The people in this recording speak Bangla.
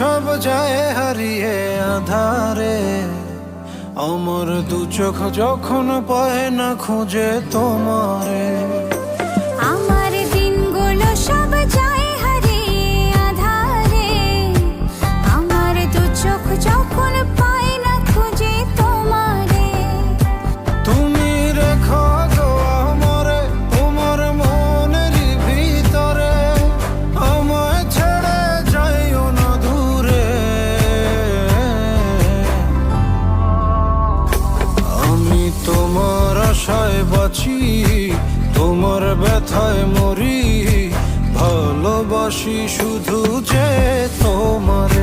সব যায় হারিয়ে আধারে, আমার দু চোখ যখন পায় না খুঁজে তোমারে। আমার দিনগুলো সব যায় হারিয়ে আঁধারে, আমার দু চোখ যখন পায় না খুঁজে তোমারে। তুমি রেখো গো আমারে তোমার মনের ভিতরে, আমায় ছেড়ে যাইও না দূরে। আমি তোমার আশায় বাঁচি, তোমার ব্যথায় মরি, ভালোবাসি শুধু যে তোমারে।